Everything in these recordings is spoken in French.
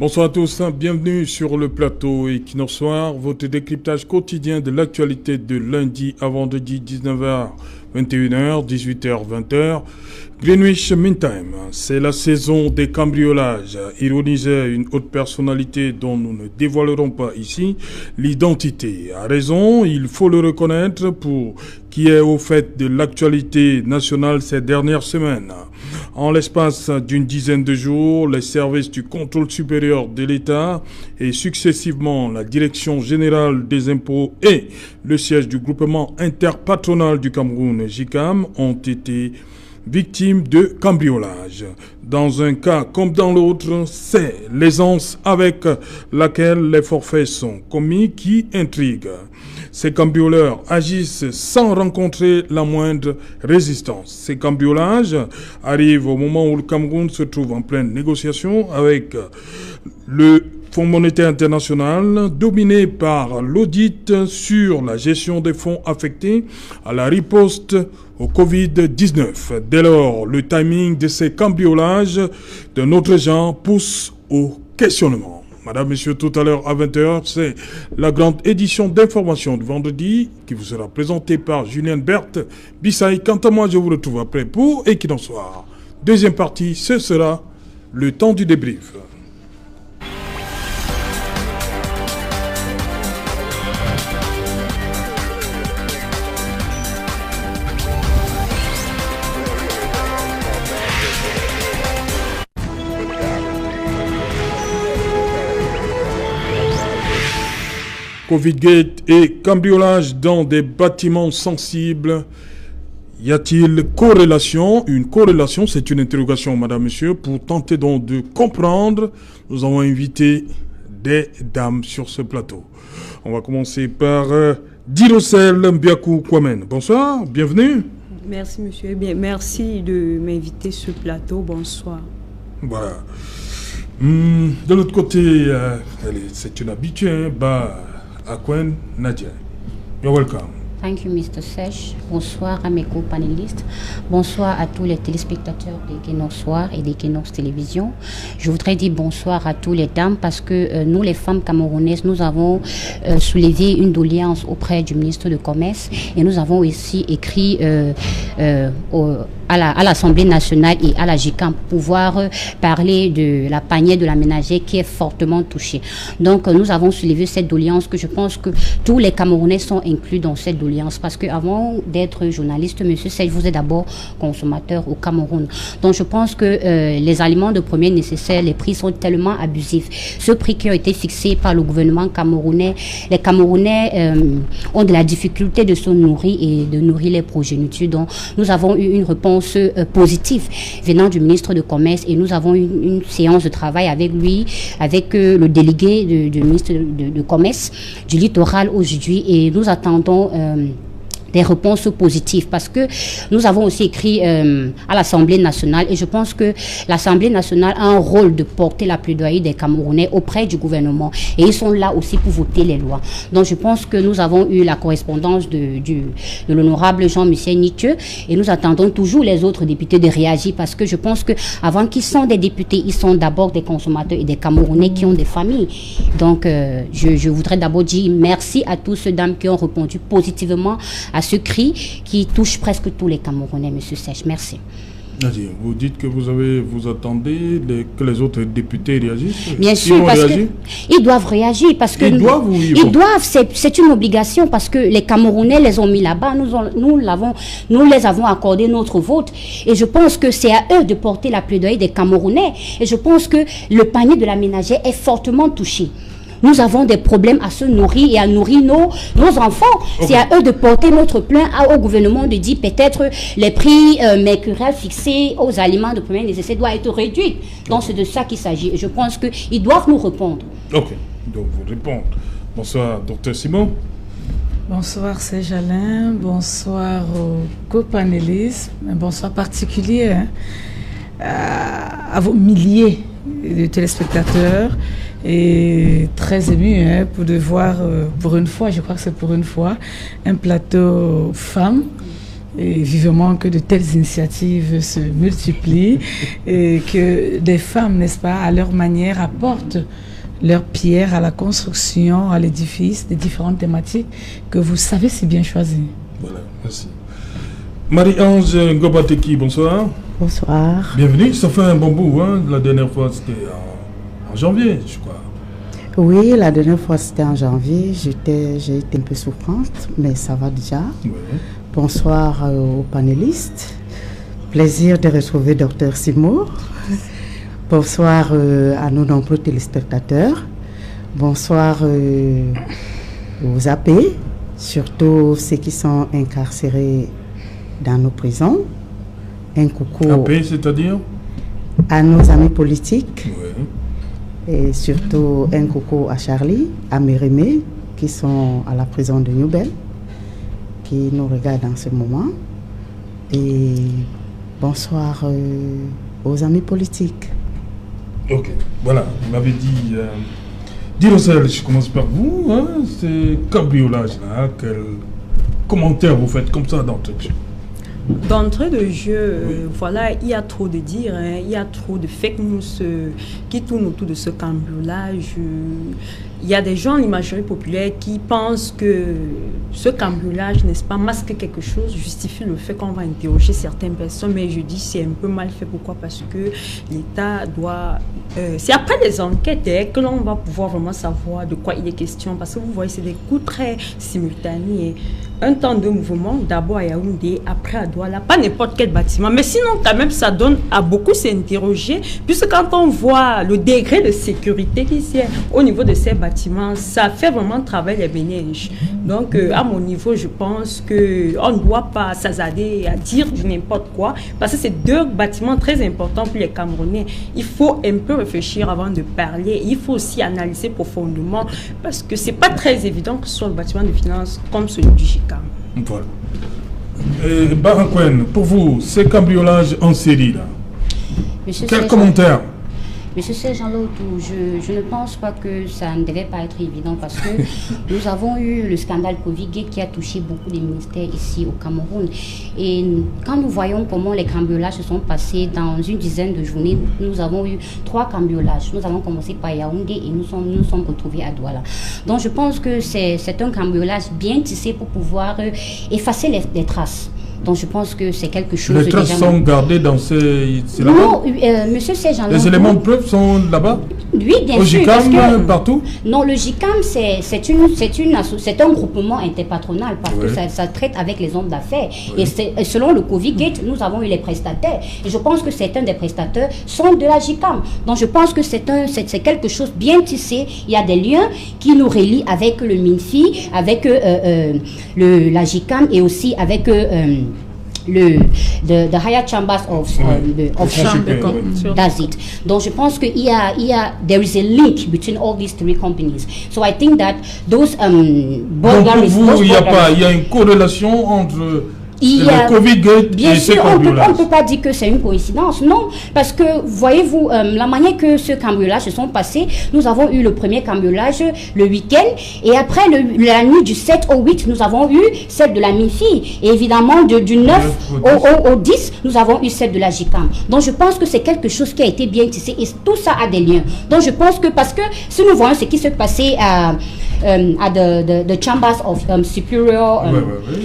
Bonsoir à tous, bienvenue sur le plateau Equinox Soir, votre décryptage quotidien de l'actualité de lundi à vendredi 19h, 21h, 18h, 20h. Greenwich Mean Time, c'est la saison des cambriolages, ironisait une haute personnalité dont nous ne dévoilerons pas ici l'identité. À raison, il faut le reconnaître pour qui est au fait de l'actualité nationale ces dernières semaines. En l'espace d'une dizaine de jours, les services du contrôle supérieur de l'État et successivement la Direction générale des impôts et le siège du groupement interpatronal du Cameroun, JICAM, ont été victimes de cambriolage. Dans un cas comme dans l'autre, c'est l'aisance avec laquelle les forfaits sont commis qui intrigue. Ces cambrioleurs agissent sans rencontrer la moindre résistance. Ces cambriolages arrivent au moment où le Cameroun se trouve en pleine négociation avec le Fonds monétaire international, dominé par l'audit sur la gestion des fonds affectés à la riposte au Covid-19. Dès lors, le timing de ces cambriolages d'un autre genre pousse au questionnement. Madame, Messieurs, tout à l'heure à 20h, c'est la grande édition d'information de vendredi qui vous sera présentée par Julien Berthe Bissaï. Quant à moi, je vous retrouve après pour Equinox Soir. Deuxième partie, ce sera le temps du débrief. Covid-gate et cambriolage dans des bâtiments sensibles. Y a-t-il corrélation? Une corrélation, c'est une interrogation, madame, monsieur. Pour tenter donc de comprendre, nous avons invité des dames sur ce plateau. On va commencer par Dirocel Mbiakou Kwame. Bonsoir, bienvenue. Merci, monsieur. Eh bien, merci de m'inviter sur ce plateau. Bonsoir. Voilà. De l'autre côté, c'est une habituée, Akwen Nadia. You're welcome. Thank you, Mr. Sesh. Bonsoir à mes co-panélistes. Bonsoir à tous les téléspectateurs d'Equinox Soir et d'Equinox Télévision. Je voudrais dire bonsoir à tous les dames parce que nous, les femmes camerounaises, nous avons soulevé une doléance auprès du ministre de Commerce et nous avons aussi écrit à l'Assemblée nationale et à la JICAM pour pouvoir parler de la panière de la ménagère qui est fortement touchée. Donc, nous avons soulevé cette doléance que je pense que tous les Camerounais sont inclus dans cette doléance parce qu'avant d'être journaliste, monsieur Sey, vous êtes d'abord consommateur au Cameroun. Donc, je pense que les aliments de premier nécessaire, les prix sont tellement abusifs. Ce prix qui a été fixé par le gouvernement camerounais, les Camerounais ont de la difficulté de se nourrir et de nourrir les progénitures. Donc, nous avons eu une réponse positive venant du ministre de Commerce et nous avons eu une séance de travail avec lui, avec le délégué du ministre de Commerce du littoral aujourd'hui et nous attendons des réponses positives parce que nous avons aussi écrit à l'Assemblée nationale et je pense que l'Assemblée nationale a un rôle de porter la plaidoyer des Camerounais auprès du gouvernement et ils sont là aussi pour voter les lois. Donc je pense que nous avons eu la correspondance de l'honorable Jean-Michel Nithieu et nous attendons toujours les autres députés de réagir parce que je pense que avant qu'ils soient des députés, ils sont d'abord des consommateurs et des Camerounais qui ont des familles. Donc je voudrais d'abord dire merci à tous ceux dames qui ont répondu positivement à ce cri qui touche presque tous les Camerounais, monsieur Sech. Merci. Vous dites que vous attendez que les autres députés réagissent. Bien sûr, parce qu'ils doivent réagir parce que ils doivent. C'est une obligation parce que les Camerounais les ont mis là-bas. Nous les avons accordé notre vote et je pense que c'est à eux de porter la plaidoyer des Camerounais et je pense que le panier de la ménagère est fortement touché. Nous avons des problèmes à se nourrir et à nourrir nos enfants. Okay. C'est à eux de porter notre plainte au gouvernement de dire peut-être les prix mercuriels fixés aux aliments de premier nécessaire doivent être réduits. Donc c'est de ça qu'il s'agit. Et je pense qu'ils doivent nous répondre. Ok, donc vous répondre. Bonsoir, docteur Simon. Bonsoir, c'est Jalin. Bonsoir aux co-panélistes. Un bonsoir particulier à vos milliers de téléspectateurs. Et très ému pour de voir, pour une fois, je crois que c'est pour une fois, un plateau femme et vivement que de telles initiatives se multiplient et que des femmes, n'est-ce pas, à leur manière, apportent leur pierre à la construction, à l'édifice des différentes thématiques que vous savez si bien choisir. Voilà, merci. Marie-Ange Ngobateki, bonsoir. Bonsoir. Bienvenue, ça fait un bon bout, hein? La dernière fois c'était en janvier, je crois. Oui, la dernière fois c'était en janvier, j'ai été un peu souffrante, mais ça va déjà. Oui. Bonsoir aux panélistes. Plaisir de retrouver Dr Simo. Bonsoir à nos nombreux téléspectateurs. Bonsoir aux AP, surtout ceux qui sont incarcérés dans nos prisons. Un coucou AP, c'est-à-dire à nos amis politiques. Oui. Et surtout un coucou à Charlie, à Mérimée, qui sont à la prison de Newbel, qui nous regardent en ce moment. Et bonsoir aux amis politiques. Ok, voilà, vous m'avez dit... Dirocel, je commence par vous, hein, c'est cambriolage-là, quel commentaire vous faites comme ça d'entrée de jeu? D'entrée de jeu, voilà, il y a trop de dire, hein, il y a trop de fake news qui tournent autour de ce cambriolage. Il y a des gens, l'imagerie populaire, qui pensent que ce cambriolage, n'est-ce pas, masque quelque chose, justifie le fait qu'on va interroger certaines personnes, mais je dis c'est un peu mal fait. Pourquoi? Parce que l'État doit... c'est après les enquêtes que l'on va pouvoir vraiment savoir de quoi il est question, parce que vous voyez, c'est des coups très simultanés. Un temps de mouvement, d'abord à Yaoundé, après à Douala, pas n'importe quel bâtiment, mais sinon quand même ça donne à beaucoup s'interroger, puisque quand on voit le degré de sécurité qui est au niveau de ces bâtiments, ça fait vraiment travailler les ménages. Donc à mon niveau, je pense qu'on ne doit pas s'hasarder à dire du n'importe quoi, parce que c'est deux bâtiments très importants pour les Camerounais. Il faut un peu réfléchir avant de parler, il faut aussi analyser profondément, parce que c'est pas très évident que ce soit le bâtiment de finance comme celui du JICAM. Voilà. Barakwen, pour vous, ces cambriolages en série, là, quel commentaire? Monsieur Sergent Lotou, je ne pense pas que ça ne devait pas être évident parce que nous avons eu le scandale Covid qui a touché beaucoup de ministères ici au Cameroun. Et quand nous voyons comment les cambriolages se sont passés dans une dizaine de journées, nous avons eu 3 cambriolages. Nous avons commencé par Yaoundé et nous sommes retrouvés à Douala. Donc je pense que c'est un cambriolage bien tissé pour pouvoir effacer les traces. Donc je pense que c'est quelque chose... Les traces sont gardées dans ces... Non, monsieur Sergent... Les éléments de preuve sont là-bas? Oui, bien sûr. Au JICAM, partout? Non, le JICAM, c'est un groupement interpatronal parce que ça traite avec les hommes d'affaires. Et selon le Covid-Gate, nous avons eu les prestataires. Et je pense que certains des prestataires sont de la JICAM. Donc je pense que c'est quelque chose bien tissé. Il y a des liens qui nous relient avec le MINFI, avec la JICAM et aussi avec... the higher chambers of does it. Donc je pense que there is a link between all these 3 companies. So I think that those donc pour vous, il y a une corrélation entre le Covid-Gate bien sûr, on ne peut pas dire que c'est une coïncidence, non, parce que voyez-vous, la manière que ce cambriolage se sont passés, nous avons eu le premier cambriolage le week-end, et après la nuit du 7 au 8, nous avons eu celle de la MINFI, et évidemment du 9 au 10, nous avons eu celle de la JICAM. Donc je pense que c'est quelque chose qui a été bien tissé, et tout ça a des liens. Donc je pense que, parce que si nous voyons ce qui se passait à the chambers of superior,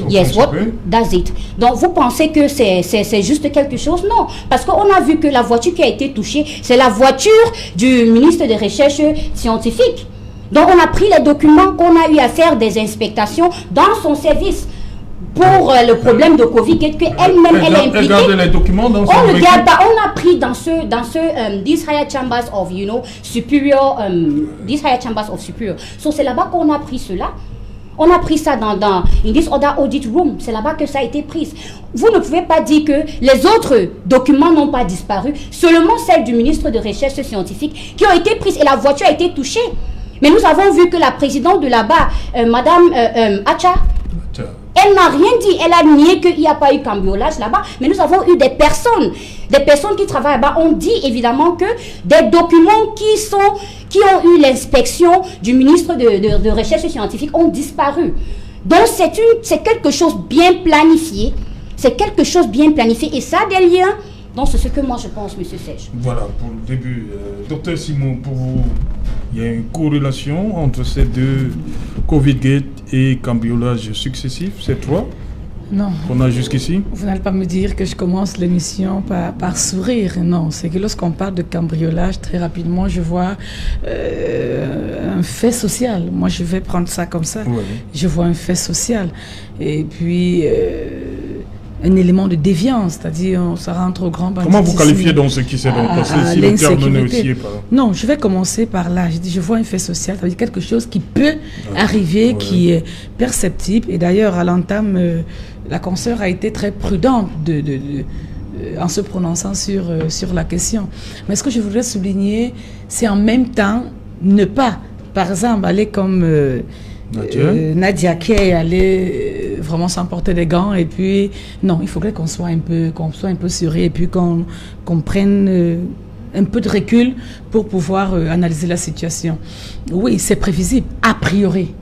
yes, what does it? Donc vous pensez que c'est juste quelque chose? Non, parce qu'on a vu que la voiture qui a été touchée, c'est la voiture du ministre des Recherches scientifiques. Donc on a pris les documents qu'on a eu à faire des inspectations dans son service pour le problème de Covid, qu'elle-même elle est impliquée. Regardez les documents dans son on regarde pas, on a pris dans these higher chambers of superior, these higher chambers of superior. So c'est là-bas qu'on a pris cela. On a pris ça dans in this other audit room. C'est là-bas que ça a été pris. Vous ne pouvez pas dire que les autres documents n'ont pas disparu. Seulement celles du ministre de Recherche scientifique qui ont été prises et la voiture a été touchée. Mais nous avons vu que la présidente de là-bas, Madame Acha, elle n'a rien dit. Elle a nié qu'il n'y a pas eu cambriolage là-bas. Mais nous avons eu des personnes qui travaillent là-bas. On dit évidemment que des documents qui ont eu l'inspection du ministre de Recherche scientifique ont disparu. Donc c'est quelque chose bien planifié. C'est quelque chose bien planifié et ça a des liens. Donc c'est ce que moi je pense, M. Serge. Voilà, pour le début. Docteur Simon, pour vous, il y a une corrélation entre ces deux, Covid-Gate et cambriolage successif, c'est trois Non. qu'on a jusqu'ici? Vous n'allez pas me dire que je commence l'émission par sourire. Non, c'est que lorsqu'on parle de cambriolage, très rapidement, je vois un fait social. Moi, je vais prendre ça comme ça. Ouais. Je vois un fait social. Et puis, un élément de déviance, c'est-à-dire ça rentre au grand banditisme. Comment vous qualifiez donc ce qui s'est donc passé si le terme n'est aussi pas... Non, je vais commencer par là. Je dis, je vois un fait social, ça veut dire quelque chose qui peut arriver, qui est perceptible. Et d'ailleurs, à l'entame, la consoeur a été très prudente en se prononçant sur la question. Mais ce que je voudrais souligner, c'est en même temps ne pas, par exemple, aller comme Nadia qui est allée vraiment s'emporter des gants. Et puis, non, il faudrait qu'on soit un peu sérieux et puis qu'on prenne un peu de recul pour pouvoir analyser la situation. Oui, c'est prévisible, a priori.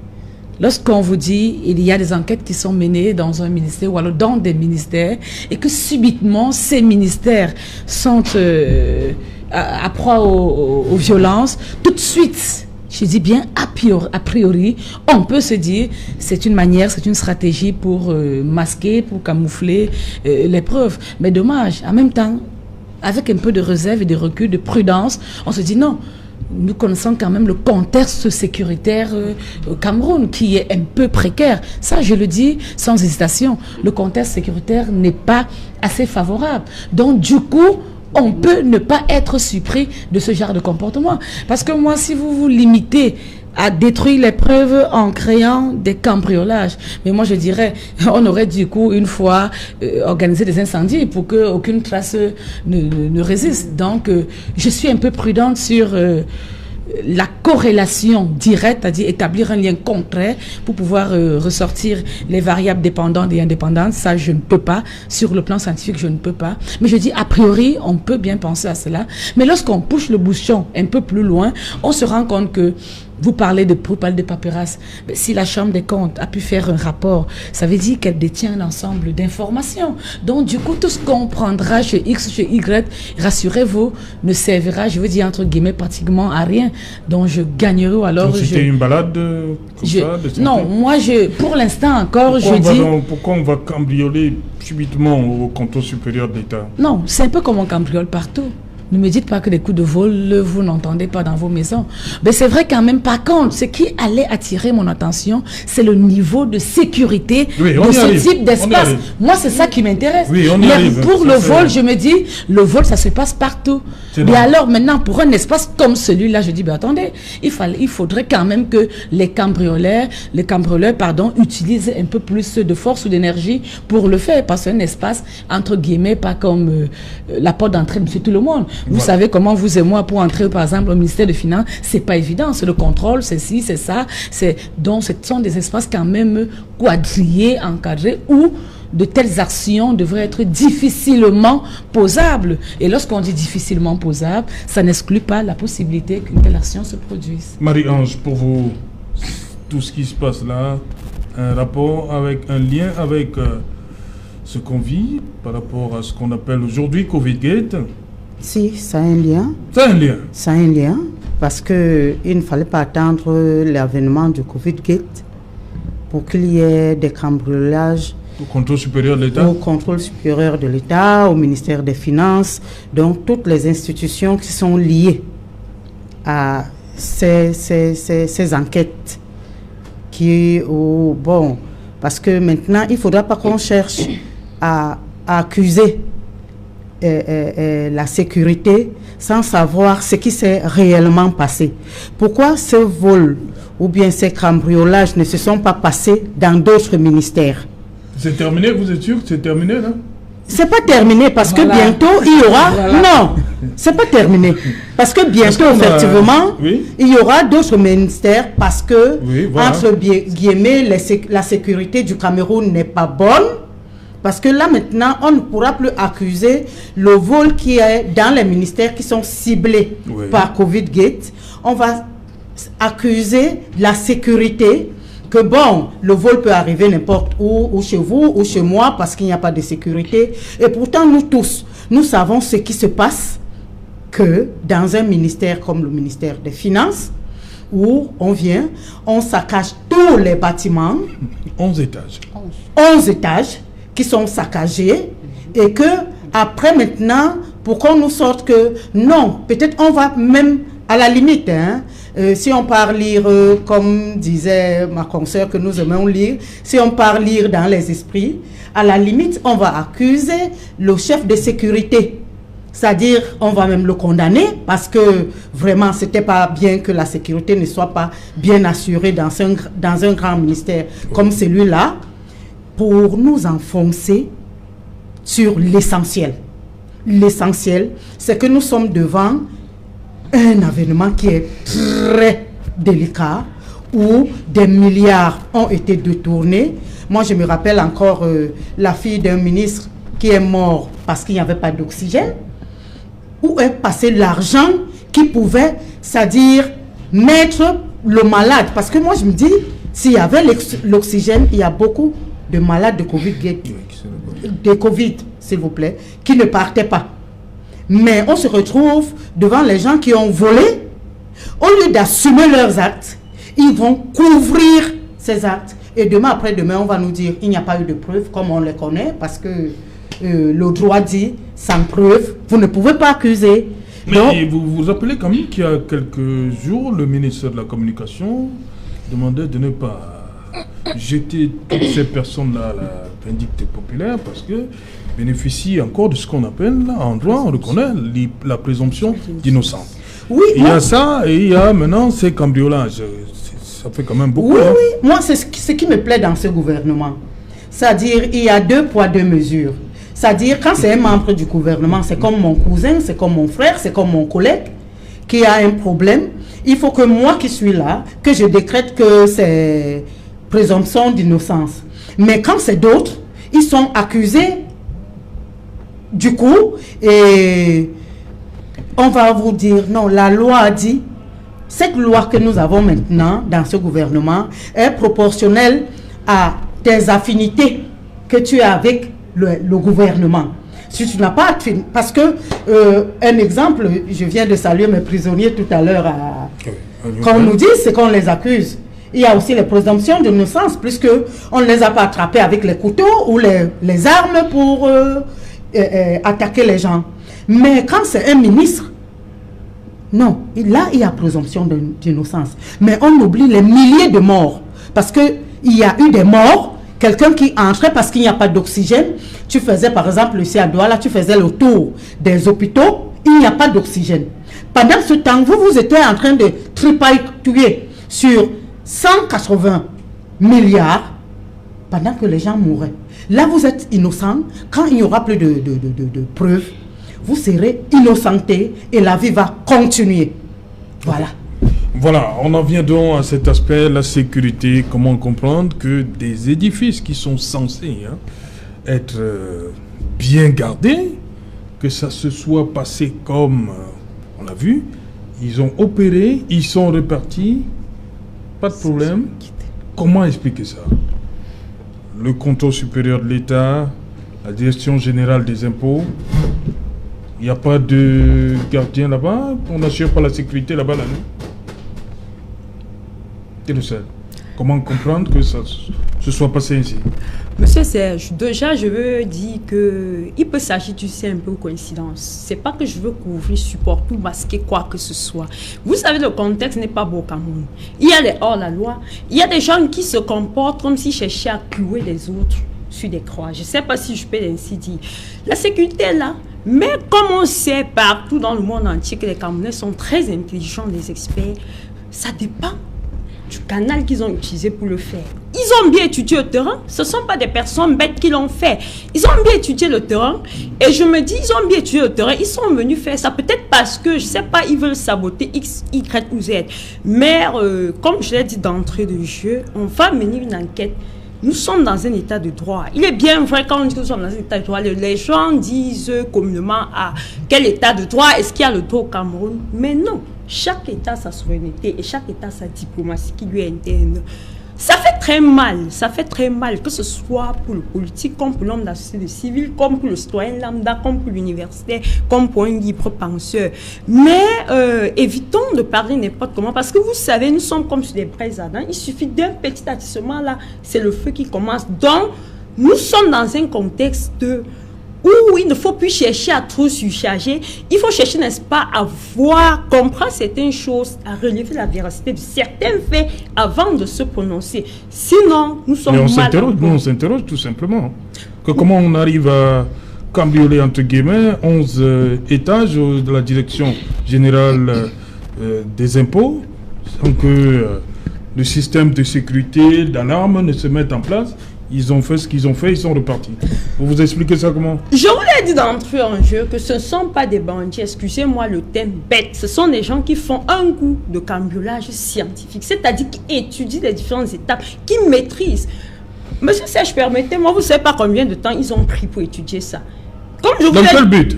Lorsqu'on vous dit il y a des enquêtes qui sont menées dans un ministère ou alors dans des ministères et que subitement ces ministères sont à proie aux violences, tout de suite, je dis bien a priori, on peut se dire c'est une manière, c'est une stratégie pour masquer, pour camoufler les preuves. Mais dommage, en même temps, avec un peu de réserve et de recul, de prudence, on se dit non. Nous connaissons quand même le contexte sécuritaire au Cameroun qui est un peu précaire. Ça, je le dis sans hésitation. Le contexte sécuritaire n'est pas assez favorable. Donc, du coup, on peut ne pas être surpris de ce genre de comportement. Parce que moi, si vous vous limitez à détruire les preuves en créant des cambriolages. Mais moi, je dirais, on aurait du coup, une fois, organisé des incendies pour qu'aucune trace ne résiste. Donc, je suis un peu prudente sur la corrélation directe, c'est-à-dire établir un lien concret pour pouvoir ressortir les variables dépendantes et indépendantes. Ça, je ne peux pas. Sur le plan scientifique, je ne peux pas. Mais je dis, a priori, on peut bien penser à cela. Mais lorsqu'on pousse le bouchon un peu plus loin, on se rend compte que vous parlez de paperasse. Si la Chambre des comptes a pu faire un rapport, ça veut dire qu'elle détient un ensemble d'informations. Donc, du coup, tout ce qu'on prendra chez X, chez Y, rassurez-vous, ne servira, je veux dire, entre guillemets, pratiquement à rien. Donc, je gagnerai alors... C'était une balade comme ça non, moi, pour l'instant encore, pourquoi on va cambrioler subitement au contrôle supérieur de l'État? Non, c'est un peu comme on cambriole partout. Ne me dites pas que les coups de vol, vous n'entendez pas dans vos maisons. Mais c'est vrai quand même, par contre, ce qui allait attirer mon attention, c'est le niveau de sécurité de ce type d'espace. Moi, c'est ça qui m'intéresse. Oui, mais pour le vol, je me dis, le vol, ça se passe partout. Mais alors maintenant, pour un espace comme celui-là, je dis, ben attendez, il faudrait quand même que les cambrioleurs, utilisent un peu plus de force ou d'énergie pour le faire. Parce qu'un espace, entre guillemets, pas comme la porte d'entrée de monsieur tout le monde. Vous savez comment vous et moi, pour entrer par exemple au ministère des Finances, c'est pas évident, c'est le contrôle, c'est ci, c'est ça, donc ce sont des espaces quand même quadrillés, encadrés, où de telles actions devraient être difficilement posables. Et lorsqu'on dit difficilement posable, ça n'exclut pas la possibilité qu'une telle action se produise. Marie-Ange, pour vous, tout ce qui se passe là, un rapport avec, un lien avec ce qu'on vit par rapport à ce qu'on appelle aujourd'hui Covid-Gate? Si, ça a un lien. Ça a un lien. Ça a un lien, parce qu'il ne fallait pas attendre l'avènement du Covid-Gate pour qu'il y ait des cambriolages. Au contrôle supérieur de l'État? Au contrôle supérieur de l'État, au ministère des Finances, donc toutes les institutions qui sont liées à ces enquêtes. Parce que maintenant, il ne faudra pas qu'on cherche à accuser la sécurité sans savoir ce qui s'est réellement passé. Pourquoi ce vol ou bien ces cambriolages ne se sont pas passés dans d'autres ministères? C'est terminé, vous êtes sûr que c'est terminé là? C'est pas terminé parce que bientôt il y aura... Non, c'est pas terminé. Parce que bientôt, effectivement, il y aura d'autres ministères parce que, entre guillemets, la sécurité du Cameroun n'est pas bonne. Parce que là, maintenant, on ne pourra plus accuser le vol qui est dans les ministères qui sont ciblés par Covid-Gate. On va accuser la sécurité que bon, le vol peut arriver n'importe où, ou chez vous, ou chez moi, parce qu'il n'y a pas de sécurité. Et pourtant, nous tous, nous savons ce qui se passe que dans un ministère comme le ministère des Finances, où on saccage tous les bâtiments. 11 étages. 11 étages qui sont saccagés et que après maintenant, pour qu'on nous sorte que non, peut-être on va même à la limite, si on part lire, comme disait ma consoeur que nous aimons lire, si on part lire dans les esprits, à la limite, on va accuser le chef de sécurité. C'est-à-dire, on va même le condamner parce que vraiment, c'était pas bien que la sécurité ne soit pas bien assurée dans un grand ministère comme celui-là, pour nous enfoncer sur l'essentiel. L'essentiel, c'est que nous sommes devant un événement qui est très délicat, où des milliards ont été détournés. Moi, je me rappelle encore la fille d'un ministre qui est mort parce qu'il n'y avait pas d'oxygène. Où est passé l'argent qui pouvait, c'est-à-dire mettre le malade. Parce que moi, je me dis, s'il y avait l'oxygène, il y a beaucoup de malades de Covid, s'il vous plaît, qui ne partaient pas. Mais on se retrouve devant les gens qui ont volé. Au lieu d'assumer leurs actes, ils vont couvrir ces actes. Et demain, après-demain, on va nous dire, il n'y a pas eu de preuves, comme on les connaît, parce que le droit dit, sans preuve, vous ne pouvez pas accuser. Mais donc, vous vous rappelez quand même qu'il y a quelques jours, le ministre de la Communication demandait de ne pas jeter toutes ces personnes-là à la vindicte populaire parce que bénéficient encore de ce qu'on appelle, là, en droit, on reconnaît la présomption d'innocence. oui, Il y a ça et il y a maintenant ces cambriolages. Ça fait quand même beaucoup. Oui, oui. Moi, c'est ce qui me plaît dans ce gouvernement. C'est-à-dire, il y a 2 poids, 2 mesures. C'est-à-dire, quand c'est un membre du gouvernement, c'est comme mon cousin, c'est comme mon frère, c'est comme mon collègue qui a un problème. Il faut que moi qui suis là, que je décrète que c'est présomption d'innocence. Mais quand c'est d'autres, ils sont accusés du coup, et on va vous dire, non, la loi a dit, cette loi que nous avons maintenant dans ce gouvernement est proportionnelle à tes affinités que tu as avec le gouvernement. Si tu n'as pas, parce que, un exemple, je viens de saluer mes prisonniers tout à l'heure, quand on nous dit, c'est qu'on les accuse. Il y a aussi les présomptions d'innocence, puisque on ne les a pas attrapés avec les couteaux ou les armes pour attaquer les gens. Mais quand c'est un ministre, non, là il y a présomption d'innocence. Mais on oublie les milliers de morts, parce qu'il y a eu des morts. Quelqu'un qui entrait parce qu'il n'y a pas d'oxygène. Tu faisais par exemple ici à Douala, tu faisais le tour des hôpitaux, il n'y a pas d'oxygène. Pendant ce temps, vous étiez en train de tripatouiller sur 180 milliards pendant que les gens mouraient. Là, vous êtes innocent. Quand il n'y aura plus de preuves, vous serez innocenté et la vie va continuer. Voilà. Voilà, on en vient donc à cet aspect, la sécurité. Comment comprendre que des édifices qui sont censés être bien gardés, que ça se soit passé comme on l'a vu, ils ont opéré, ils sont repartis, pas de problème. Comment expliquer ça? Le contrôle supérieur de l'État, la direction générale des impôts, il n'y a pas de gardien là-bas, on n'assure pas la sécurité là-bas la nuit. C'est le seul. Comment comprendre que ça se soit passé ainsi? Monsieur Serge, déjà je veux dire qu'il peut s'agir, tu sais, un peu de coïncidence. C'est pas que je veux couvrir, supporter ou masquer quoi que ce soit. Vous savez, le contexte n'est pas beau au Cameroun. Il y a les hors-la-loi. Il y a des gens qui se comportent comme s'ils cherchaient à clouer les autres sur des croix. Je ne sais pas si je peux ainsi dire. La sécurité est là. Mais comme on sait partout dans le monde entier que les Camerounais sont très intelligents, les experts, ça dépend du canal qu'ils ont utilisé pour le faire. Ils ont bien étudié le terrain. Ce ne sont pas des personnes bêtes qui l'ont fait. Ils ont bien étudié le terrain. Et je me dis, ils ont bien étudié le terrain. Ils sont venus faire ça. Peut-être parce que, je ne sais pas, ils veulent saboter X, Y ou Z. Mais, comme je l'ai dit d'entrée de jeu, on va mener une enquête. Nous sommes dans un état de droit. Il est bien vrai quand on dit que nous sommes dans un état de droit. Les gens disent communément, quel état de droit? Est-ce qu'il y a le droit au Cameroun? Mais non. Chaque État a sa souveraineté et chaque État a sa diplomatie qui lui est interne. Ça fait très mal, que ce soit pour le politique, comme pour l'homme de la société civile, comme pour le citoyen lambda, comme pour l'universitaire, comme pour un libre penseur. Mais évitons de parler n'importe comment, parce que vous savez, nous sommes comme sur des braises ardentes. Il suffit d'un petit attissement là, c'est le feu qui commence. Donc, nous sommes dans un contexte où il ne faut plus chercher à trop surcharger. Il faut chercher, n'est-ce pas, à voir, comprendre certaines choses, à relever la véracité de certains faits avant de se prononcer. Sinon, nous sommes on s'interroge tout simplement. Que comment on arrive à cambrioler, entre guillemets, 11 étages de la direction générale des impôts, sans que le système de sécurité, d'alarme ne se mette en place. Ils ont fait ce qu'ils ont fait, ils sont repartis. Vous expliquez ça comment? Je vous l'ai dit d'entrée en jeu que ce ne sont pas des bandits, excusez-moi le terme bête. Ce sont des gens qui font un coup de cambriolage scientifique, c'est-à-dire qui étudient les différentes étapes, qui maîtrisent. Monsieur Serge, permettez-moi, vous ne savez pas combien de temps ils ont pris pour étudier ça. Dans quel but?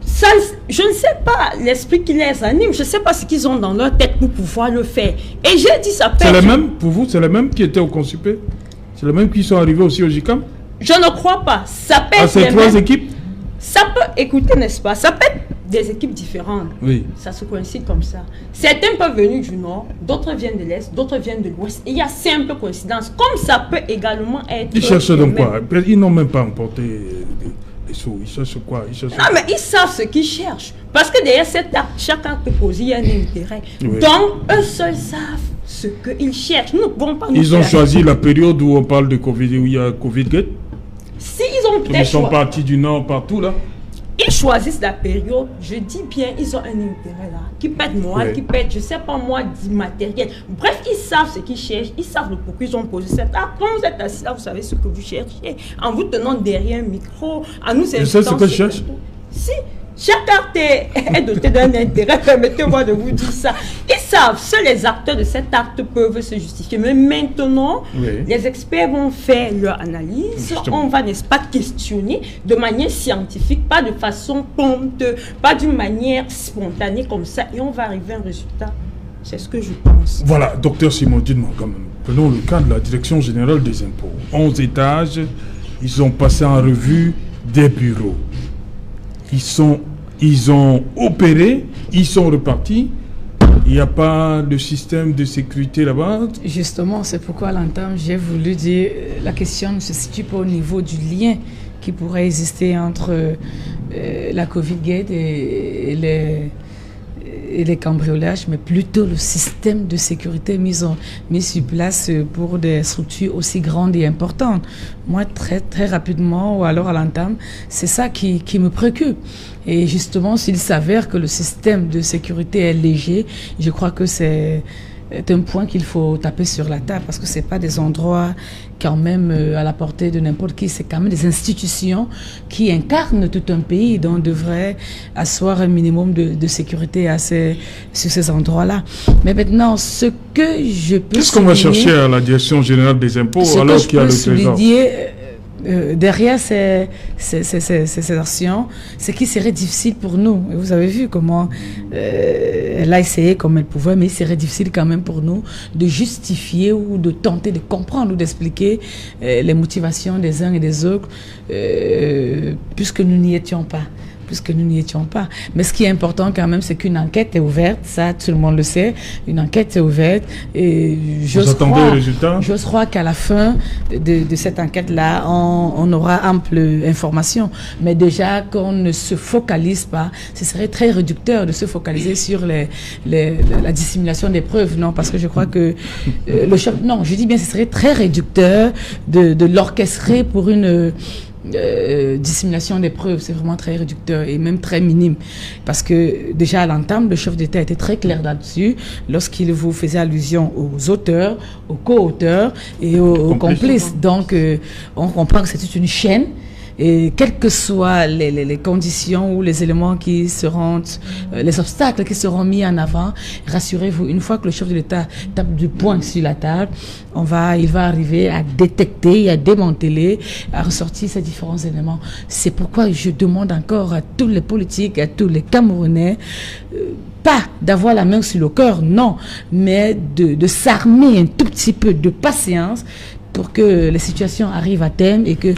Ça, je ne sais pas l'esprit qui les anime, je ne sais pas ce qu'ils ont dans leur tête pour pouvoir le faire. Et j'ai dit ça peut être... C'est les mêmes, pour vous, c'est les mêmes qui étaient au Consupé? C'est les mêmes qui sont arrivés aussi au JICAM? Je ne crois pas. Ça peut être ces trois équipes? Ça peut, écoutez, n'est-ce pas? Ça peut être des équipes différentes. Oui. Ça se coïncide comme ça. Certains peuvent venir du nord, d'autres viennent de l'est, d'autres viennent de l'ouest. Et il y a simple coïncidence. Comme ça peut également être... Ils cherchent donc quoi? Ils n'ont même pas emporté... Ils cherchent quoi? Non, mais ils savent ce qu'ils cherchent. Parce que derrière cet acte, chaque acte posé, il y a un intérêt. Oui. Donc, eux seuls savent ce qu'ils cherchent. Nous ne pouvons pas nous Ils ont choisi la période où on parle de Covid, où il y a Covid-Gate. Si, ils ont peut-être choisi. Ils sont partis du nord partout, là. Ils choisissent la période, je dis bien, ils ont un intérêt là, qui peut être moral, qui peut être, je ne sais pas moi, d'immatériel. Bref, ils savent ce qu'ils cherchent, ils savent le pourquoi ils ont posé cet acte. Quand vous êtes assis là, vous savez ce que vous cherchez. En vous tenant derrière un micro, à nous... Je sais ce que je cherche. Si, chaque acte est doté d'un intérêt, permettez-moi de vous dire ça. Ils savent, seuls les acteurs de cet acte peuvent se justifier. Mais maintenant, les experts vont faire leur analyse. Justement. On va, n'est-ce pas, questionner de manière scientifique, pas de façon prompte, pas d'une manière spontanée comme ça. Et on va arriver à un résultat. C'est ce que je pense. Voilà, docteur Simon, dites-moi quand même. Prenons le cas de la Direction Générale des Impôts. 11 étages, ils ont passé en revue des bureaux. Ils ont opéré, ils sont repartis. Il n'y a pas de système de sécurité là-bas. Justement, c'est pourquoi à l'entame, j'ai voulu dire, la question ne se situe pas au niveau du lien qui pourrait exister entre la Covid-Gate et les cambriolages, mais plutôt le système de sécurité mis sur place pour des structures aussi grandes et importantes. Moi, très rapidement, ou alors à l'entame, c'est ça qui me préoccupe. Et justement, s'il s'avère que le système de sécurité est léger, je crois que c'est un point qu'il faut taper sur la table, parce que c'est pas des endroits quand même à la portée de n'importe qui, c'est quand même des institutions qui incarnent tout un pays, dont on devrait asseoir un minimum de sécurité sur ces endroits-là. Mais maintenant, ce que je peux... Qu'est-ce qu'on va chercher à la Direction Générale des Impôts alors qu'il y a le Trésor? Derrière ces actions, c'est qu'il serait difficile pour nous. Et vous avez vu comment elle a essayé comme elle pouvait, mais il serait difficile quand même pour nous de justifier ou de tenter de comprendre ou d'expliquer les motivations des uns et des autres, puisque nous n'y étions pas. Mais ce qui est important quand même, c'est qu'une enquête est ouverte, ça tout le monde le sait, une enquête est ouverte, et j'ose croire qu'à la fin de cette enquête-là, on aura ample information. Mais déjà, qu'on ne se focalise pas, ce serait très réducteur de se focaliser sur la dissimulation des preuves, non, parce que je crois que je dis bien, ce serait très réducteur de l'orchestrer pour une... dissimulation des preuves, c'est vraiment très réducteur et même très minime, parce que déjà à l'entame, le chef d'État était très clair là-dessus lorsqu'il vous faisait allusion aux auteurs, aux co-auteurs et aux complices. Donc on comprend que c'est toute une chaîne Et quelles que soient les conditions ou les éléments qui seront, les obstacles qui seront mis en avant, rassurez-vous, une fois que le chef de l'État tape du poing sur la table, il va arriver à détecter, à démanteler, à ressortir ces différents éléments. C'est pourquoi je demande encore à tous les politiques, à tous les Camerounais, pas d'avoir la main sur le cœur, non, mais de s'armer un tout petit peu de patience pour que les situations arrivent à terme et que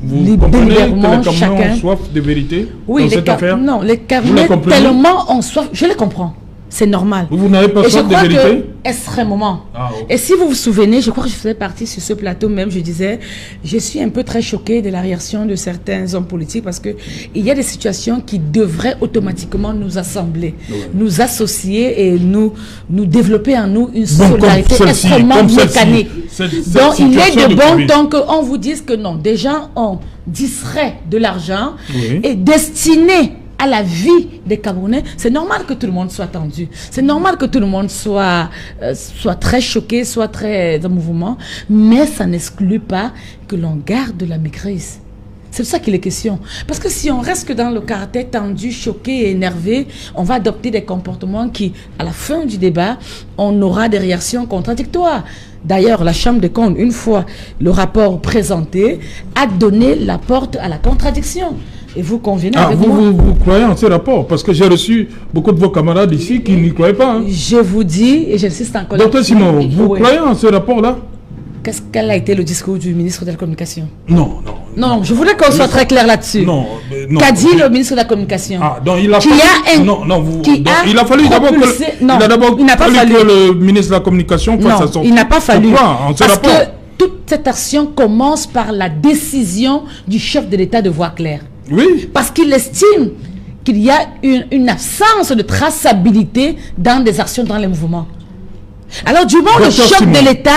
vous comprenez que les Camerounais ont soif de vérité dans cette affaire? Non, les Camerounais tellement ont soif, je les comprends. C'est normal. Vous n'avez pas soif de vérité? Extrêmement. Okay. Et si vous vous souvenez, je crois que je faisais partie sur ce plateau même, je disais, je suis un peu très choquée de la réaction de certains hommes politiques parce que il y a des situations qui devraient automatiquement nous assembler, nous associer et nous développer en nous une solidarité extrêmement mécanique. Donc il est de bon temps qu'on vous dise que non, des gens ont distrait de l'argent et destiné à la vie des Camerounais. C'est normal que tout le monde soit tendu. C'est normal que tout le monde soit très choqué, soit très en mouvement. Mais ça n'exclut pas que l'on garde la maîtrise. C'est de ça qu'il est question. Parce que si on reste que dans le caractère tendu, choqué et énervé, on va adopter des comportements qui, à la fin du débat, on aura des réactions contradictoires. D'ailleurs, la Chambre des comptes, une fois le rapport présenté, a donné la porte à la contradiction. Et vous convenez avec moi? Vous croyez en ce rapport? Parce que j'ai reçu beaucoup de vos camarades ici qui n'y croyaient pas. Hein. Je vous dis, et j'insiste encore. Docteur Simon, vous croyez en ce rapport-là? Quel a été le discours du ministre de la Communication? Non, je voulais qu'on soit très clair là-dessus. Non. Qu'a dit le ministre de la Communication? Donc il a fallu d'abord que le ministre de la Communication fasse sa sortie. Il n'a pas fallu. Parce que toute cette action commence par la décision du chef de l'État de voir clair. Oui. Parce qu'il estime qu'il y a une absence de traçabilité dans des actions, dans les mouvements. Alors, du moment où le chef de l'État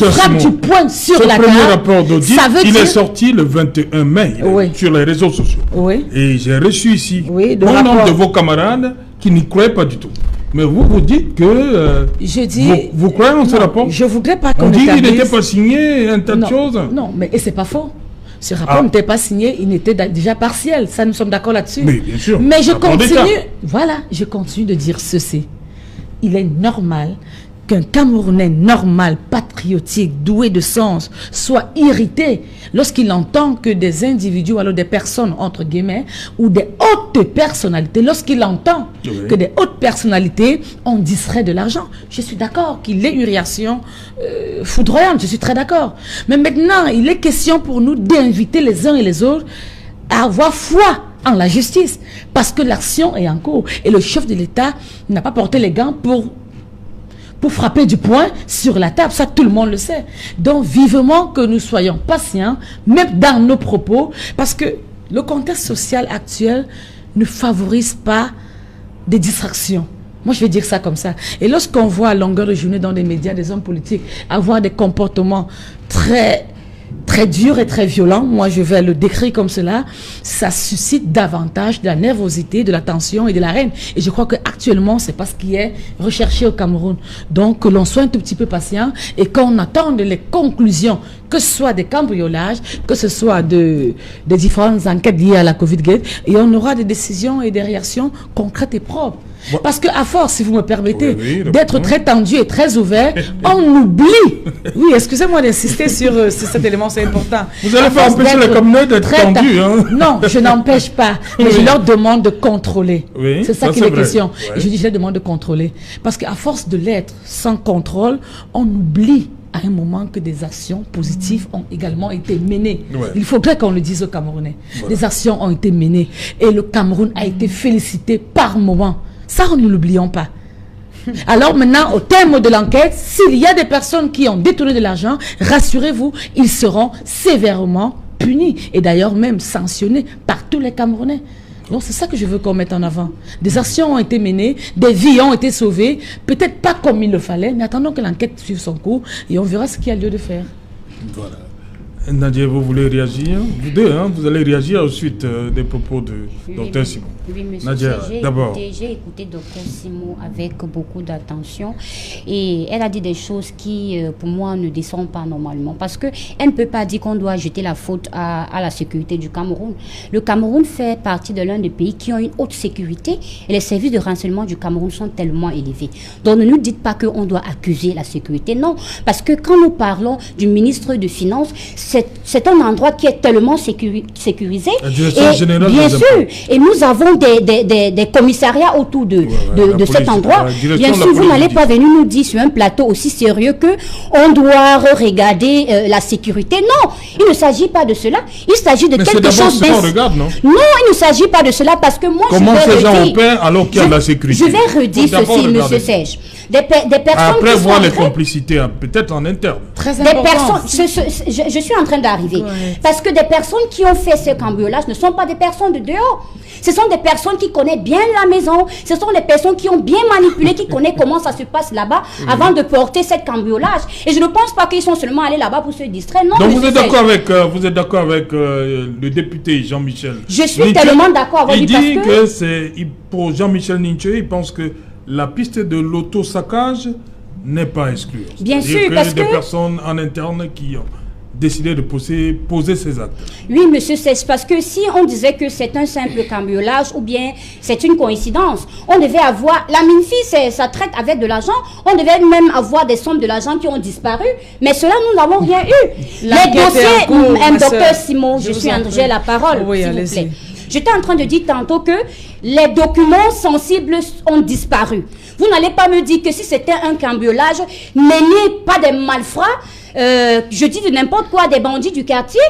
frappe du poing sur la table, ce premier rapport d'audit, il est sorti le 21 mai sur les réseaux sociaux. Et j'ai reçu ici un nombre de vos camarades qui n'y croyaient pas du tout. Mais vous dites que vous croyez en ce rapport? Je ne voudrais pas qu'on dit qu'il n'était pas signé, un tas de choses. Non, mais c'est pas faux. Ce rapport n'était pas signé, il était déjà partiel. Ça, nous sommes d'accord là-dessus. Mais bien sûr. Mais je continue de dire ceci. Il est normal qu'un Camerounais normal, patriotique, doué de sens, soit irrité lorsqu'il entend que des individus, alors des personnes, entre guillemets, ou des hautes personnalités, lorsqu'il entend que des hautes personnalités ont distrait de l'argent. Je suis d'accord qu'il ait une réaction foudroyante, je suis très d'accord. Mais maintenant, il est question pour nous d'inviter les uns et les autres à avoir foi en la justice, parce que l'action est en cours. Et le chef de l'État n'a pas porté les gants pour frapper du poing sur la table, ça tout le monde le sait. Donc vivement que nous soyons patients, même dans nos propos, parce que le contexte social actuel ne favorise pas des distractions. Moi, je vais dire ça comme ça. Et lorsqu'on voit à longueur de journée dans les médias des hommes politiques avoir des comportements très dur et très violent, moi je vais le décrire comme cela, ça suscite davantage de la nervosité, de la tension et de la haine. Et je crois qu'actuellement, c'est pas ce qui est recherché au Cameroun. Donc, que l'on soit un tout petit peu patient et qu'on attende les conclusions, que ce soit des cambriolages, que ce soit des différentes enquêtes liées à la Covid-19, et on aura des décisions et des réactions concrètes et propres. Parce qu'à force, si vous me permettez, d'être très tendu et très ouvert, on oublie. Oui, excusez-moi d'insister sur cet élément, c'est important. Vous allez pas empêcher la communauté d'être tendue. Hein? Non, je n'empêche pas. Mais je leur demande de contrôler. C'est ça qui est question. Et je dis, je leur demande de contrôler. Parce qu'à force de l'être sans contrôle, on oublie à un moment que des actions positives ont également été menées. Il faudrait qu'on le dise aux Camerounais. Des actions ont été menées. Et le Cameroun a été félicité par moment. Ça, ne l'oublions pas. Alors maintenant, au terme de l'enquête, s'il y a des personnes qui ont détourné de l'argent, rassurez-vous, ils seront sévèrement punis et d'ailleurs même sanctionnés par tous les Camerounais. Donc c'est ça que je veux qu'on mette en avant. Des actions ont été menées, des vies ont été sauvées, peut-être pas comme il le fallait, mais attendons que l'enquête suive son cours et on verra ce qu'il y a lieu de faire. Voilà. Nadia, vous voulez réagir? Vous deux, vous allez réagir au suite des propos de Dr Simon. Oui, monsieur. Nadia, d'abord. J'ai écouté Dr Simon avec beaucoup d'attention et elle a dit des choses qui, pour moi, ne descendent pas normalement. Parce qu'elle ne peut pas dire qu'on doit jeter la faute à la sécurité du Cameroun. Le Cameroun fait partie de l'un des pays qui ont une haute sécurité et les services de renseignement du Cameroun sont tellement élevés. Donc ne nous dites pas qu'on doit accuser la sécurité. Non, parce que quand nous parlons du ministre de Finances, c'est un endroit qui est tellement sécurisé. La direction générale bien des sûr, impôts. et nous avons des commissariats autour de cet endroit. Bien sûr, vous n'allez pas venir nous dire sur un plateau aussi sérieux que on doit regarder la sécurité. Non, il ne s'agit pas de cela. Il s'agit de quelque chose qu'on regarde, non? Non, il ne s'agit pas de cela parce que moi, comment ces gens opèrent alors qu'il y a de la sécurité? Je vais redire ceci, monsieur Serge. Des personnes après qui voir sont les complicités, peut-être en interne. Très des important. personnes, je suis en train d'arriver. Parce que des personnes qui ont fait ce cambriolage ne sont pas des personnes de dehors. Ce sont des personnes qui connaissent bien la maison. Ce sont des personnes qui ont bien manipulé, qui connaissent comment ça se passe là-bas avant de porter cette cambriolage. Et je ne pense pas qu'ils sont seulement allés là-bas pour se distraire. Non. Donc vous êtes d'accord avec le député Jean-Michel? Je suis tellement d'accord avec lui parce il dit que c'est pour Jean-Michel Ninche, il pense que la piste de l'auto-saccage n'est pas exclue. Bien sûr, parce que des personnes en interne qui ont décidé de poser ces actes. Oui, monsieur, c'est parce que si on disait que c'est un simple cambriolage ou bien c'est une coïncidence, on devait avoir, la mine-fille, ça traite avec de l'argent, on devait même avoir des sommes de l'argent qui ont disparu, mais cela, nous n'avons rien eu. Les dossiers, docteur Simon, j'ai la parole, oui, s'il vous plaît. J'étais en train de dire tantôt que les documents sensibles ont disparu. Vous n'allez pas me dire que si c'était un cambriolage mené pas des malfrats, je dis de n'importe quoi, des bandits du quartier,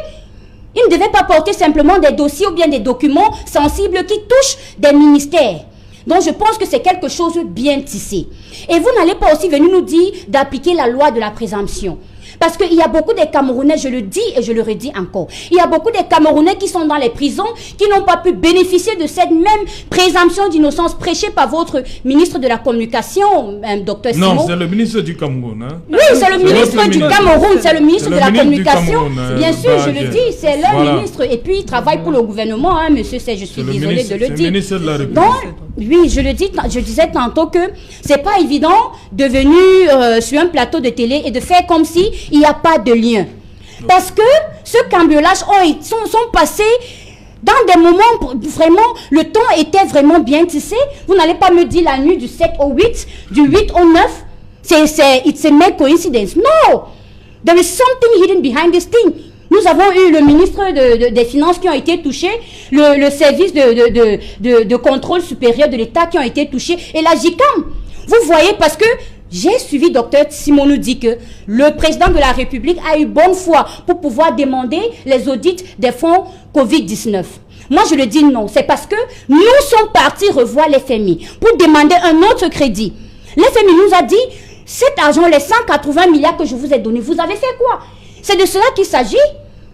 ils ne devaient pas porter simplement des dossiers ou bien des documents sensibles qui touchent des ministères. Donc je pense que c'est quelque chose de bien tissé. Et vous n'allez pas aussi venir nous dire d'appliquer la loi de la présomption. Parce qu'il y a beaucoup de Camerounais, je le dis et je le redis encore, il y a beaucoup de Camerounais qui sont dans les prisons, qui n'ont pas pu bénéficier de cette même présomption d'innocence prêchée par votre ministre de la Communication, Dr Simon. Non, c'est le ministre du Cameroun. Oui, c'est le ministre du Cameroun, c'est le ministre de la Communication. Bien sûr, je le dis, c'est leur ministre. Et puis, il travaille pour le gouvernement, monsieur, je suis désolé de le dire. Le ministre de la République. Donc, oui, je disais tantôt que c'est pas évident de venir sur un plateau de télé et de faire comme si il n'y a pas de lien. Parce que ce cambriolage sont passés dans des moments, vraiment, le temps était vraiment bien tissé. Vous n'allez pas me dire la nuit du 7 au 8, du 8 au 9, it's a mere coincidence. No! There is something hidden behind this thing. Nous avons eu le ministre des Finances qui ont été touchés, le service de contrôle supérieur de l'État qui ont été touchés, et la JICAM. Vous voyez, parce que j'ai suivi Dr Simon nous dit que le président de la République a eu bonne foi pour pouvoir demander les audits des fonds Covid-19. Moi, je le dis non. C'est parce que nous sommes partis revoir l'FMI pour demander un autre crédit. L'FMI nous a dit, cet argent, les 180 milliards que je vous ai donnés, vous avez fait quoi? C'est de cela qu'il s'agit.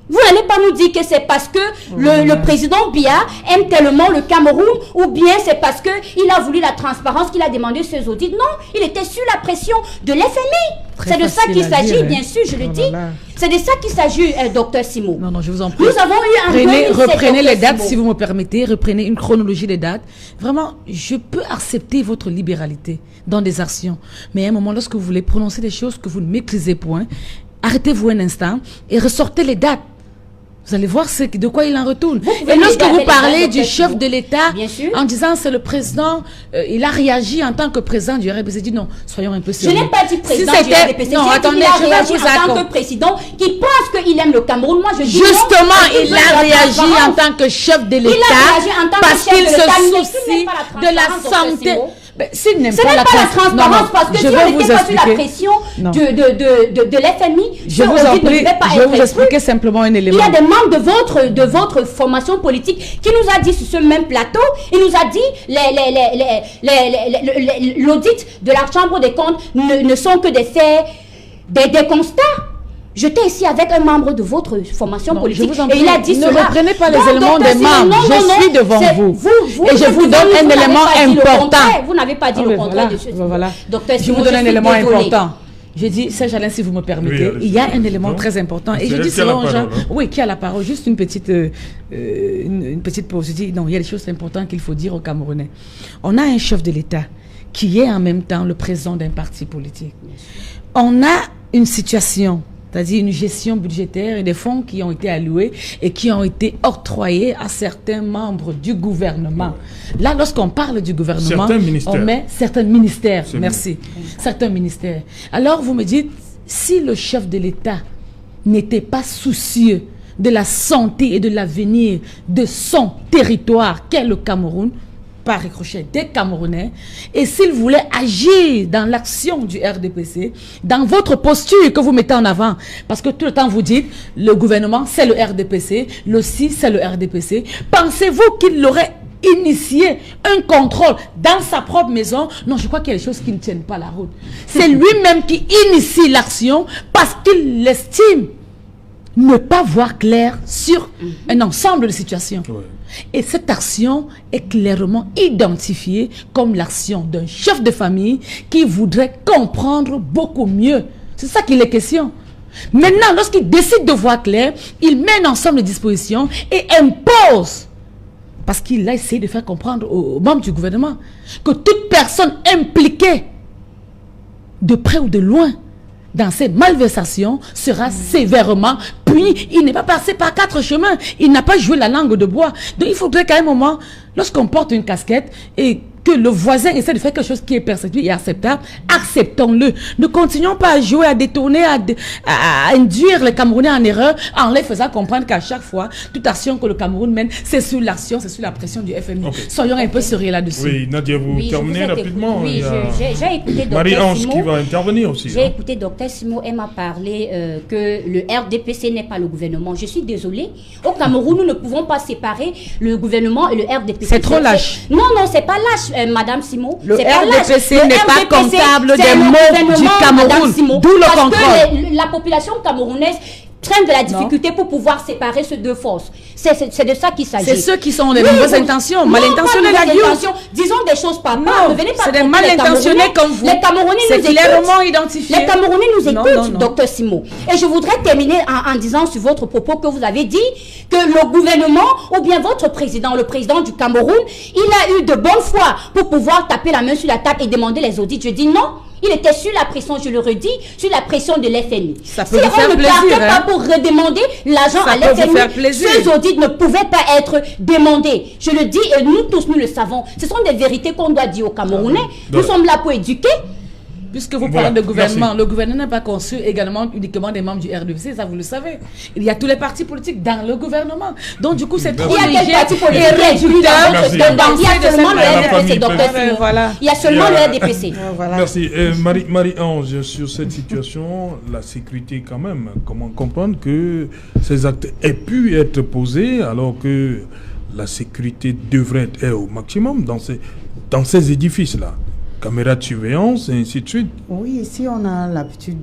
Vous n'allez pas nous dire que c'est parce que le président Biya aime tellement le Cameroun ou bien c'est parce qu'il a voulu la transparence qu'il a demandé ces audits. Non, il était sous la pression de l'FMI. C'est de ça qu'il s'agit, bien sûr, je le dis. C'est de ça qu'il s'agit, docteur Simon. Non, je vous en prie. Nous avons eu un reprenez les dates, si vous me permettez. Reprenez une chronologie des dates. Vraiment, je peux accepter votre libéralité dans des actions. Mais à un moment, lorsque vous voulez prononcer des choses que vous ne maîtrisez point, arrêtez-vous un instant et ressortez les dates. Vous allez voir de quoi il en retourne. Et lorsque vous parlez du chef de l'État, en disant c'est le président, il a réagi en tant que président du RDPC. Dit non, soyons un peu sérieux. Je n'ai pas dit président du RDPC. Non, attendez, je vais vous en tant que président qui pense qu'il aime le Cameroun. Moi, je dis justement, non, il a réagi en tant que chef de l'État parce qu'il se soucie de la santé. Ce n'est pas la transparence parce que si on n'était pas sous la pression de l'FMI, je vais vous expliquer simplement un élément. Il y a des membres de votre formation politique qui nous a dit sur ce même plateau, il nous a dit l'audit de la Chambre des comptes ne sont que des faits, des constats. J'étais ici avec un membre de votre formation politique et il a dit ne reprenez pas les éléments des membres. Je suis devant vous. Et je vous donne un élément important. Vous n'avez pas dit le contraire de ce. Voilà. Je vous donne un élément important. Je dis, Serge Alain, si vous me permettez, il y a un élément très important. Et je dis selon Jean, oui, qui a la parole, juste une petite pause. Je dis, non, il y a des choses importantes qu'il faut dire aux Camerounais. On a un chef de l'État qui est en même temps le président d'un parti politique. On a une situation, c'est-à-dire une gestion budgétaire et des fonds qui ont été alloués et qui ont été octroyés à certains membres du gouvernement. Là, lorsqu'on parle du gouvernement, on met certains ministères. Merci. Certains ministères. Alors, vous me dites, si le chef de l'État n'était pas soucieux de la santé et de l'avenir de son territoire, qu'est le Cameroun, par ricochet des Camerounais, et s'il voulait agir dans l'action du RDPC, dans votre posture que vous mettez en avant, parce que tout le temps vous dites, le gouvernement c'est le RDPC, le CI c'est le RDPC, pensez-vous qu'il aurait initié un contrôle dans sa propre maison? Non, je crois qu'il y a des choses qui ne tiennent pas la route. C'est lui-même qui initie l'action parce qu'il l'estime ne pas voir clair sur un ensemble de situations. Ouais. Et cette action est clairement identifiée comme l'action d'un chef de famille qui voudrait comprendre beaucoup mieux. C'est ça qu'il est question. Maintenant, lorsqu'il décide de voir clair, il met un ensemble de dispositions et impose, parce qu'il a essayé de faire comprendre aux membres du gouvernement que toute personne impliquée, de près ou de loin, dans ces malversations sera sévèrement puni. Il n'est pas passé par 4 chemins. Il n'a pas joué la langue de bois. Donc il faudrait qu'à un moment, lorsqu'on porte une casquette et que le voisin essaie de faire quelque chose qui est perceptible et acceptable, acceptons-le. Ne continuons pas à jouer, à détourner, à induire les Camerounais en erreur en les faisant comprendre qu'à chaque fois, toute action que le Cameroun mène, c'est sous l'action, c'est sous la pression du FMI. Okay. Soyons un peu sérieux là-dessus. Oui, Nadia, vous terminez rapidement. Oui, j'ai écouté Dr Marie-Ange qui va intervenir aussi. J'ai écouté Dr Simo, elle m'a parlé que le RDPC n'est pas le gouvernement. Je suis désolée. Au Cameroun, nous ne pouvons pas séparer le gouvernement et le RDPC. C'est trop lâche. Non, c'est pas lâche. Madame Simo, le RDPC n'est pas comptable des mots du Cameroun, d'où le contrôle. Parce que la population camerounaise traîne de la difficulté pour pouvoir séparer ces deux forces. C'est de ça qu'il s'agit. C'est ceux qui sont les mauvaises intentions, mal intentionnés. Disons des choses par non, c'est des mal intentionnés comme vous. Les Camerounais nous écoutent. C'est clairement identifié. Les Camerounais nous écoutent, docteur Simo. Et je voudrais terminer en disant sur votre propos que vous avez dit que le gouvernement ou bien votre président, le président du Cameroun, il a eu de bonne foi pour pouvoir taper la main sur la table et demander les audits. Je dis non. Il était sur la pression, je le redis, sur la pression de l'FMI. Si on ne partait pas pour redemander l'argent à l'FMI, ces audits ne pouvaient pas être demandés. Je le dis et nous tous, nous le savons. Ce sont des vérités qu'on doit dire aux Camerounais. Nous sommes là pour éduquer. Puisque vous parlez de gouvernement, merci. Le gouvernement n'est pas conçu également uniquement des membres du RDPC, ça vous le savez. Il y a tous les partis politiques dans le gouvernement. Donc du coup, c'est trop léger et réducteur de seulement le RDPC, docteur Simo. Il y a seulement le RDPC. Merci. Marie-Ange, sur cette situation, la sécurité quand même, comment comprendre que ces actes aient pu être posés alors que la sécurité devrait être au maximum dans ces édifices-là? Caméras de surveillance et ainsi de suite. Oui, ici on a l'habitude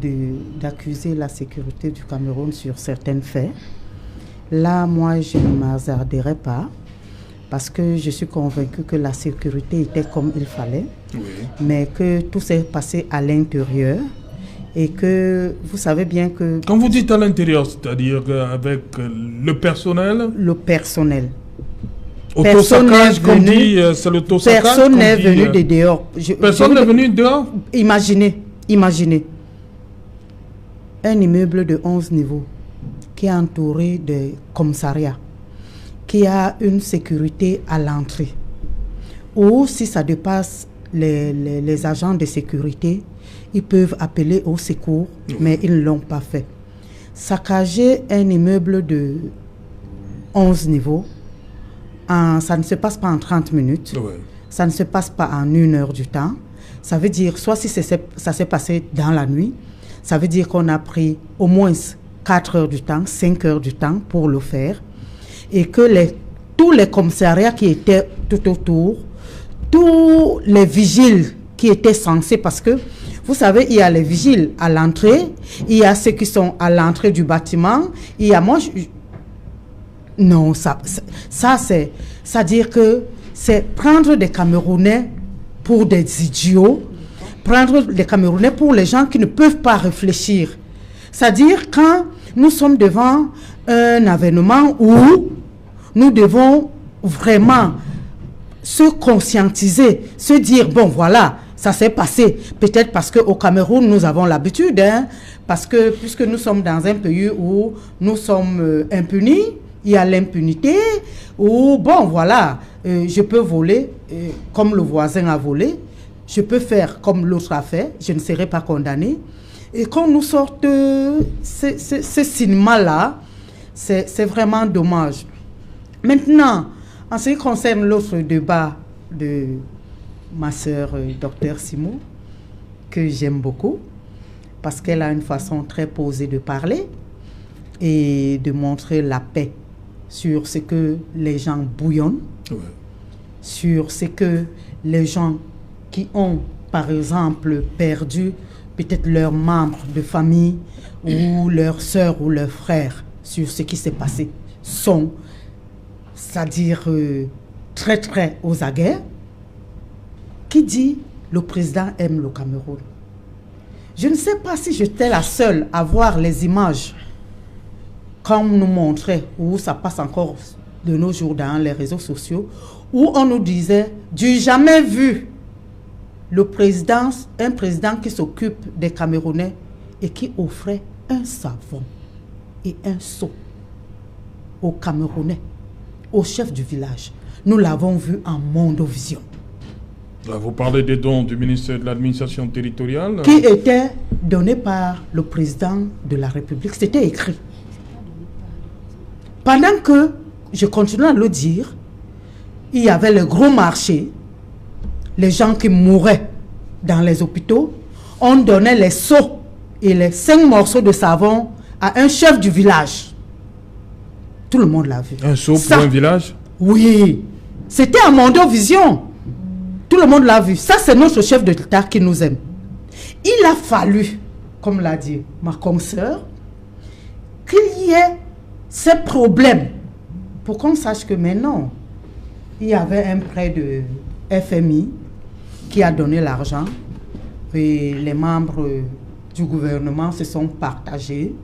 d'accuser la sécurité du Cameroun sur certains faits. Là, moi, je ne m'hasarderai pas parce que je suis convaincue que la sécurité était comme il fallait, oui. Mais que tout s'est passé à l'intérieur et que vous savez bien que... Quand vous dites à l'intérieur, c'est-à-dire avec le personnel? Le personnel. Autosaccage, comme dit, c'est l'autosaccage. Personne n'est venu de dehors. Personne n'est venu dehors? Imaginez. Un immeuble de 11 niveaux qui est entouré de commissariats, qui a une sécurité à l'entrée. Ou si ça dépasse les agents de sécurité, ils peuvent appeler au secours, mais ils ne l'ont pas fait. Saccager un immeuble de 11 niveaux, ça ne se passe pas en 30 minutes, ouais. Ça ne se passe pas en 1 heure du temps. Ça veut dire, soit si ça s'est passé dans la nuit, ça veut dire qu'on a pris au moins 4 heures du temps, 5 heures du temps pour le faire. Et que tous les commissariats qui étaient tout autour, tous les vigiles qui étaient censés, parce que vous savez, il y a les vigiles à l'entrée, il y a ceux qui sont à l'entrée du bâtiment, il y a non, ça c'est-à-dire que c'est prendre des Camerounais pour des idiots, prendre les Camerounais pour les gens qui ne peuvent pas réfléchir. C'est-à-dire quand nous sommes devant un événement où nous devons vraiment se conscientiser, se dire, bon voilà, ça s'est passé. Peut-être parce qu'au Cameroun, nous avons l'habitude, parce que puisque nous sommes dans un pays où nous sommes impunis, il y a l'impunité, où, bon voilà, je peux voler comme le voisin a volé, je peux faire comme l'autre a fait, je ne serai pas condamné. Et quand nous sortons ce cinéma-là, c'est vraiment dommage. Maintenant, en ce qui concerne l'autre débat de ma sœur, Dr Simon, que j'aime beaucoup, parce qu'elle a une façon très posée de parler et de montrer la paix sur ce que les gens bouillonnent, sur ce que les gens qui ont, par exemple, perdu peut-être leurs membres de famille ou leurs sœurs ou leurs frères, sur ce qui s'est passé, sont, c'est-à-dire très très aux aguets. Qui dit le président aime le Cameroun? Je ne sais pas si j'étais la seule à voir les images qu'on nous montrait, où ça passe encore de nos jours dans les réseaux sociaux, où on nous disait du jamais vu un président qui s'occupe des Camerounais et qui offrait un savon et un seau aux Camerounais, au chef du village. Nous l'avons vu en Mondovision. Vous parlez des dons du ministère de l'administration territoriale qui étaient donnés par le président de la République. C'était écrit. Pendant que, je continue à le dire, il y avait le gros marché, les gens qui mouraient dans les hôpitaux, on donnait les seaux et les 5 morceaux de savon à un chef du village. Tout le monde l'a vu. Un seau pour un village? Oui. C'était à Mondovision. Tout le monde l'a vu. Ça, c'est notre chef de l'État qui nous aime. Il a fallu, comme l'a dit ma consoeur, qu'il y ait ces problèmes pour qu'on sache que maintenant, il y avait un prêt de FMI qui a donné l'argent et les membres du gouvernement se sont partagés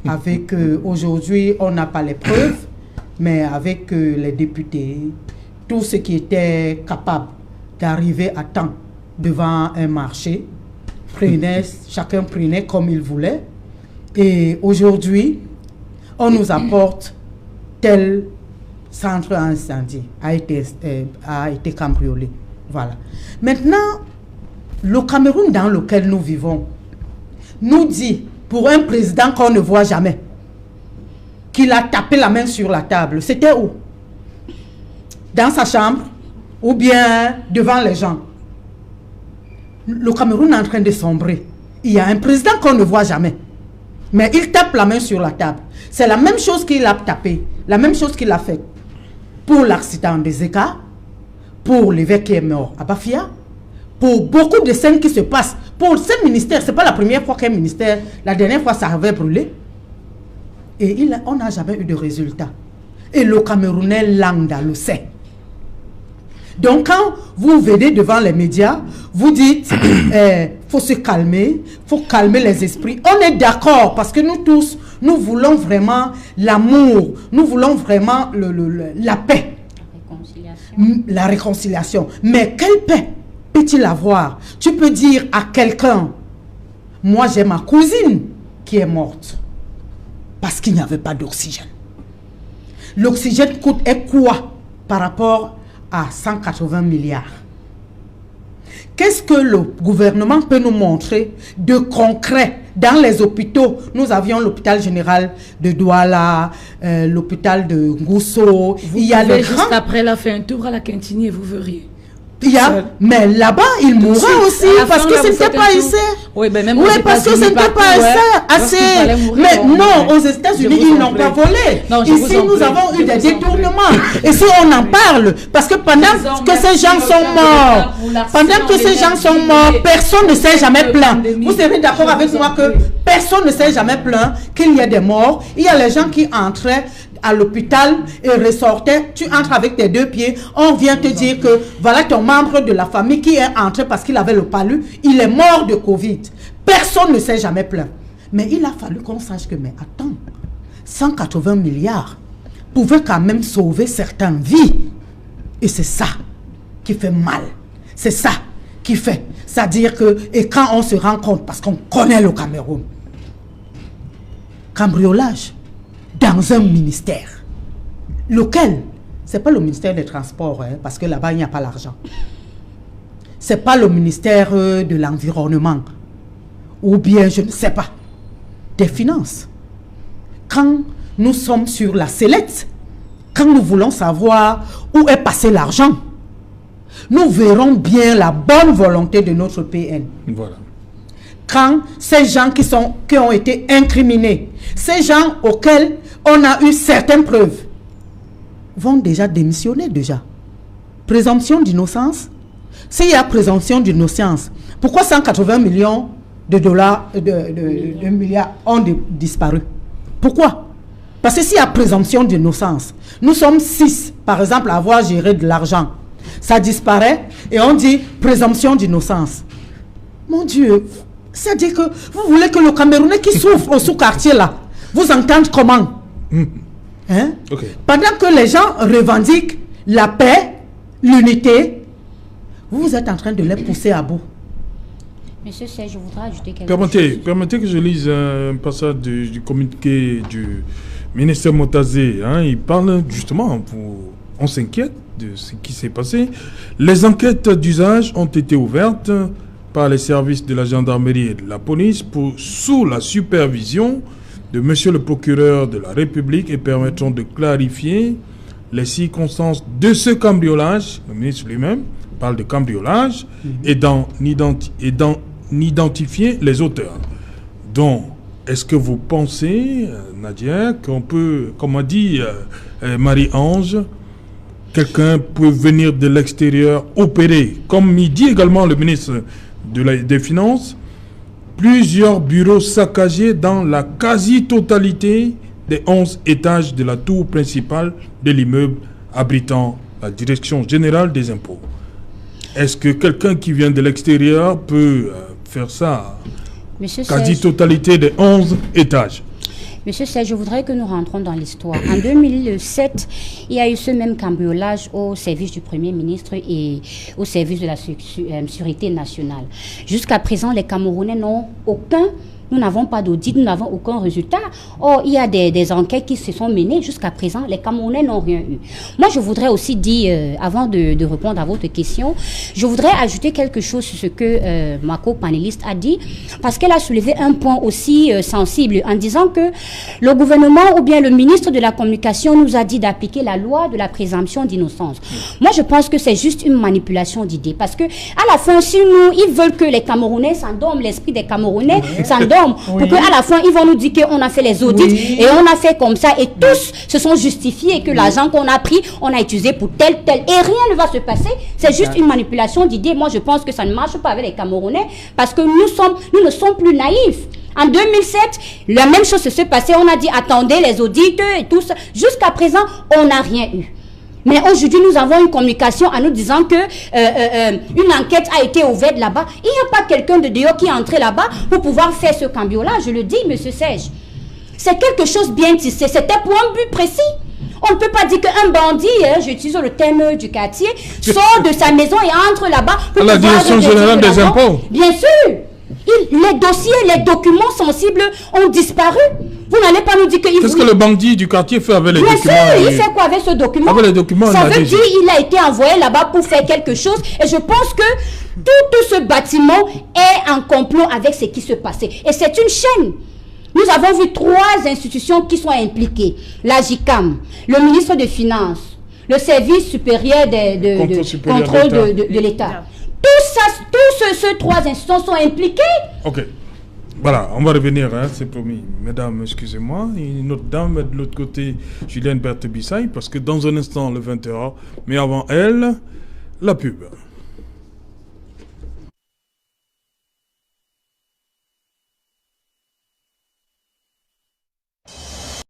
avec, aujourd'hui, on n'a pas les preuves, mais avec les députés, tous ceux qui étaient capables d'arriver à temps devant un marché, chacun prenait comme il voulait. Et aujourd'hui, on nous apporte tel centre incendie a été cambriolé. Voilà. Maintenant, le Cameroun dans lequel nous vivons nous dit, pour un président qu'on ne voit jamais, qu'il a tapé la main sur la table. C'était où? Dans sa chambre? Ou bien devant les gens? Le Cameroun est en train de sombrer. Il y a un président qu'on ne voit jamais, mais il tape la main sur la table. C'est la même chose qu'il a tapé, la même chose qu'il a fait pour l'accident des Zeka, pour l'évêque qui est mort à Bafia, pour beaucoup de scènes qui se passent. Pour ce ministère, ce n'est pas la première fois qu'un ministère, la dernière fois ça avait brûlé. Et on n'a jamais eu de résultat. Et le Camerounais lambda le sait. Donc quand vous venez devant les médias, vous dites faut se calmer, faut calmer les esprits. On est d'accord parce que nous tous, nous voulons vraiment l'amour, nous voulons vraiment la paix, la réconciliation. Mais quelle paix peut-il avoir? Tu peux dire à quelqu'un, moi j'ai ma cousine qui est morte parce qu'il n'y avait pas d'oxygène. L'oxygène coûte quoi par rapport à 180 milliards. Qu'est-ce que le gouvernement peut nous montrer de concret dans les hôpitaux? Nous avions l'hôpital général de Douala, l'hôpital de Ngousso. Il y a les juste après la fin un tour à la Quintini et vous verriez. Mais là-bas, il mourra aussi parce que ce n'était pas ici. Oui, mais même parce que ce n'était pas assez. Mais non, aux États-Unis, ils n'ont pas volé. Ici, nous avons eu des détournements. Et si on en parle, parce que pendant que ces gens sont morts, personne ne s'est jamais plaint. Vous serez d'accord avec moi que personne ne s'est jamais plaint qu'il y ait des morts. Il y a les gens qui entraient à l'hôpital et ressortait, tu entres avec tes 2 pieds, on vient te dire que voilà ton membre de la famille qui est entré parce qu'il avait le palu, il est mort de Covid. Personne ne s'est jamais plaint. Mais il a fallu qu'on sache que, mais attends, 180 milliards pouvaient quand même sauver certaines vies. Et c'est ça qui fait mal. C'est ça qui fait. C'est-à-dire que, et quand on se rend compte, parce qu'on connaît le Cameroun, cambriolage dans un ministère, lequel, c'est pas le ministère des Transports, hein, parce que là-bas, il n'y a pas l'argent. C'est pas le ministère de l'Environnement, ou bien, je ne sais pas, des Finances. Quand nous sommes sur la sellette, quand nous voulons savoir où est passé l'argent, nous verrons bien la bonne volonté de notre PN. Voilà. Quand ces gens qui ont été incriminés, ces gens auxquels on a eu certaines preuves, vont déjà démissionner déjà. Présomption d'innocence. S'il y a présomption d'innocence, pourquoi 180 millions de dollars, de milliards ont disparu? Pourquoi? Parce que s'il y a présomption d'innocence, nous sommes 6, par exemple, à avoir géré de l'argent. Ça disparaît et on dit présomption d'innocence. Mon Dieu, c'est-à-dire que vous voulez que le Camerounais qui souffre au sous-quartier là, vous entende comment? Hein? Okay. Pendant que les gens revendiquent la paix, l'unité, vous êtes en train de les pousser à bout. Monsieur Serge, je voudrais ajouter quelque chose. Permettez que je lise un passage du communiqué du ministre Motazé. Hein, il parle justement, on s'inquiète de ce qui s'est passé. Les enquêtes d'usage ont été ouvertes par les services de la gendarmerie et de la police sous la supervision de monsieur le procureur de la République et permettront de clarifier les circonstances de ce cambriolage. Le ministre lui-même parle de cambriolage et d'en identifier les auteurs. Donc, est-ce que vous pensez, Nadia, qu'on peut, comme a dit Marie-Ange, quelqu'un peut venir de l'extérieur opérer, comme il dit également le ministre des Finances, plusieurs bureaux saccagés dans la quasi-totalité des 11 étages de la tour principale de l'immeuble abritant la Direction générale des impôts. Est-ce que quelqu'un qui vient de l'extérieur peut faire ça? Quasi-totalité des 11 étages. Monsieur Serge, je voudrais que nous rentrons dans l'histoire. En 2007, il y a eu ce même cambriolage au service du Premier ministre et au service de la sécurité nationale. Jusqu'à présent, les Camerounais n'ont nous n'avons pas d'audit, nous n'avons aucun résultat. Or, il y a des enquêtes qui se sont menées. Jusqu'à présent, les Camerounais n'ont rien eu. Moi, je voudrais aussi dire, avant de répondre à votre question, je voudrais ajouter quelque chose sur ce que ma co-panéliste a dit, parce qu'elle a soulevé un point aussi sensible en disant que le gouvernement ou bien le ministre de la Communication nous a dit d'appliquer la loi de la présomption d'innocence. Moi, je pense que c'est juste une manipulation d'idées, parce que à la fin, si ils veulent que les Camerounais s'endorment, l'esprit des Camerounais s'endorme, pour qu'à la fin, ils vont nous dire qu'on a fait les audits et on a fait comme ça et tous se sont justifiés et que l'argent qu'on a pris, on a utilisé pour tel et rien ne va se passer. C'est juste une manipulation d'idées. Moi, je pense que ça ne marche pas avec les Camerounais parce que nous ne sommes plus naïfs. En 2007, la même chose s'est passée. On a dit, attendez les audits et tout ça. Jusqu'à présent, on n'a rien eu. Mais aujourd'hui, nous avons une communication en nous disant que une enquête a été ouverte là-bas. Il n'y a pas quelqu'un de dehors qui est entré là-bas pour pouvoir faire ce cambriolage. Je le dis, monsieur Serge. C'est quelque chose bien tissé. C'était pour un but précis. On ne peut pas dire qu'un bandit, j'utilise le terme du quartier, sort de sa maison et entre là-bas pour la Direction générale des impôts. Bien sûr. Les dossiers, les documents sensibles ont disparu. Vous n'allez pas nous dire qu'il... Qu'est-ce que le bandit du quartier fait avec les documents? Bien sûr, il fait quoi avec ce document? Avec les documents, ça veut dire qu'il a été envoyé là-bas pour faire quelque chose. Et je pense que tout ce bâtiment est en complot avec ce qui se passait. Et c'est une chaîne. Nous avons vu 3 institutions qui sont impliquées. La JICAM, le ministre des Finances, le service supérieur de contrôle de l'État. Tous ces 3 institutions sont impliquées. Ok. Voilà, on va revenir, hein, c'est promis. Mesdames, excusez-moi. Une autre dame de l'autre côté, Julienne Berthe-Bissaï, parce que dans un instant, le 20h, mais avant elle, la pub.